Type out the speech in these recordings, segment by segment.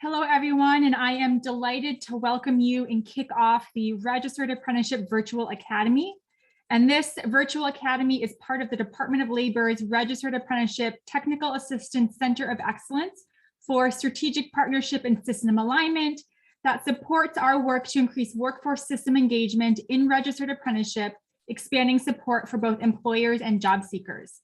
Hello, everyone, and I am delighted to welcome you and kick off the Registered Apprenticeship Virtual Academy. And this virtual academy is part of the Department of Labor's Registered Apprenticeship Technical Assistance Center of Excellence for strategic partnership and system alignment that supports our work to increase workforce system engagement in registered apprenticeship, expanding support for both employers and job seekers.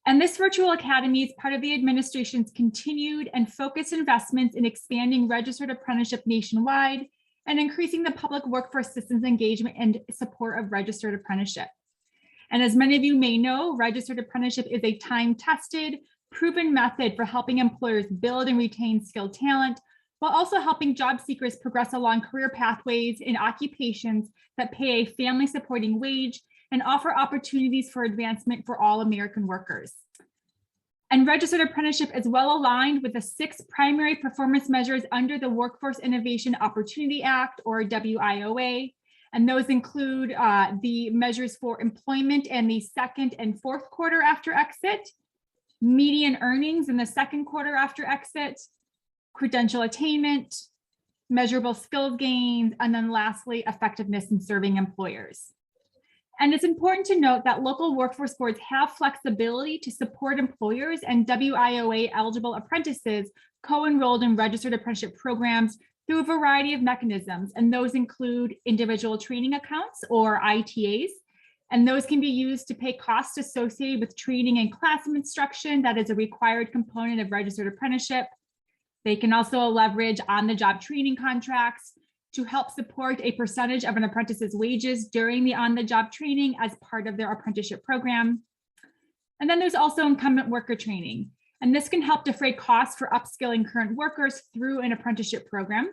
And this virtual academy is part of the administration's continued and focused investments in expanding registered apprenticeship nationwide and increasing the public workforce systems engagement and support of registered apprenticeship. And as many of you may know, registered apprenticeship is a time-tested, proven method for helping employers build and retain skilled talent, while also helping job seekers progress along career pathways in occupations that pay a family-supporting wage and offer opportunities for advancement for all American workers. And registered apprenticeship is well aligned with the 6 primary performance measures under the Workforce Innovation Opportunity Act, or WIOA. And those include the measures for employment in the second and fourth quarter after exit, median earnings in the second quarter after exit, credential attainment, measurable skills gains, and then lastly, effectiveness in serving employers. And it's important to note that local workforce boards have flexibility to support employers and WIOA eligible apprentices co-enrolled in registered apprenticeship programs through a variety of mechanisms. And those include individual training accounts, or ITAs. And those can be used to pay costs associated with training and classroom instruction that is a required component of registered apprenticeship. They can also leverage on-the-job training contracts to help support a percentage of an apprentice's wages during the on-the-job training as part of their apprenticeship program. And then there's also incumbent worker training, and this can help defray costs for upskilling current workers through an apprenticeship program.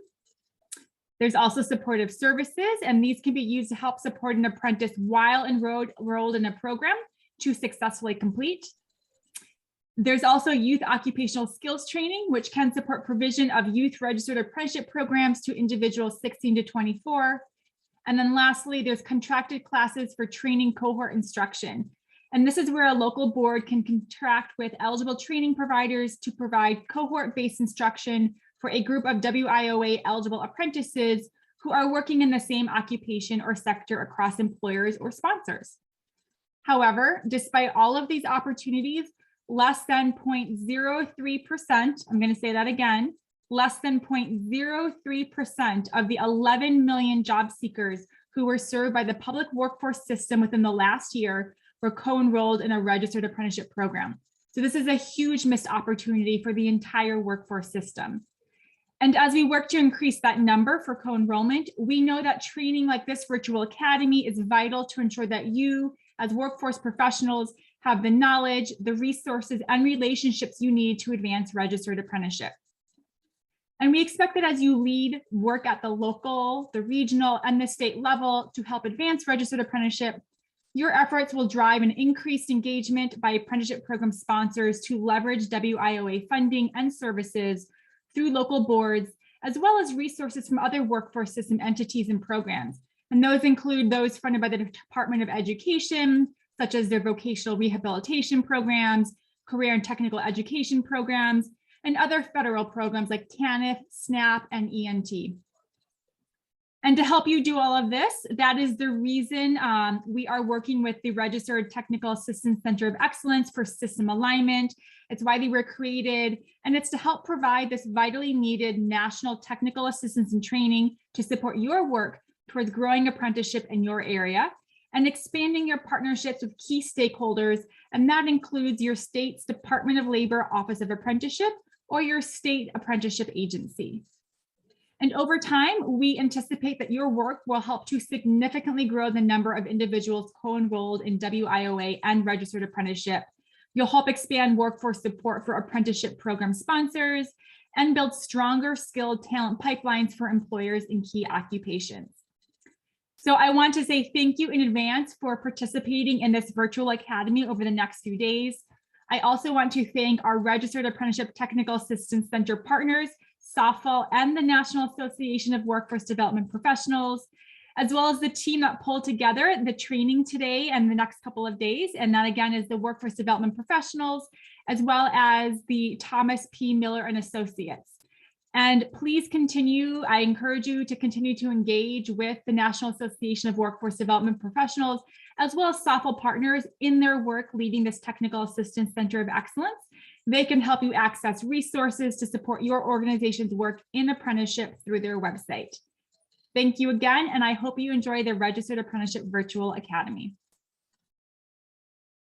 There's also supportive services, and these can be used to help support an apprentice while enrolled in a program to successfully complete. There's also youth occupational skills training, which can support provision of youth registered apprenticeship programs to individuals 16 to 24. And then lastly, there's contracted classes for training cohort instruction. And this is where a local board can contract with eligible training providers to provide cohort-based instruction for a group of WIOA eligible apprentices who are working in the same occupation or sector across employers or sponsors. However, despite all of these opportunities, less than 0.03%, I'm going to say that again, less than 0.03% of the 11 million job seekers who were served by the public workforce system within the last year were co-enrolled in a registered apprenticeship program. So this is a huge missed opportunity for the entire workforce system. And as we work to increase that number for co-enrollment, we know that training like this virtual academy is vital to ensure that you, as workforce professionals, have the knowledge, the resources, and relationships you need to advance registered apprenticeship. And we expect that as you lead work at the local, the regional, and the state level to help advance registered apprenticeship, your efforts will drive an increased engagement by apprenticeship program sponsors to leverage WIOA funding and services through local boards, as well as resources from other workforce system entities and programs. And those include those funded by the Department of Education, such as their vocational rehabilitation programs, career and technical education programs, and other federal programs like TANF, SNAP, and ENT. And to help you do all of this, that is the reason we are working with the Registered Technical Assistance Center of Excellence for system alignment. It's why they were created, and it's to help provide this vitally needed national technical assistance and training to support your work towards growing apprenticeship in your area and expanding your partnerships with key stakeholders, and that includes your state's Department of Labor Office of Apprenticeship or your state apprenticeship agency. And over time, we anticipate that your work will help to significantly grow the number of individuals co-enrolled in WIOA and registered apprenticeship. You'll help expand workforce support for apprenticeship program sponsors and build stronger skilled talent pipelines for employers in key occupations. So I want to say thank you in advance for participating in this virtual academy over the next few days. I also want to thank our Registered Apprenticeship Technical Assistance Center partners, SOFL, and the National Association of Workforce Development Professionals, as well as the team that pulled together the training today and the next couple of days. And that again is the Workforce Development Professionals, as well as the Thomas P. Miller and Associates. And please continue, I encourage you to continue to engage with the National Association of Workforce Development Professionals, as well as SOFL partners in their work leading this Technical Assistance Center of Excellence. They can help you access resources to support your organization's work in apprenticeship through their website. Thank you again, and I hope you enjoy the Registered Apprenticeship Virtual Academy.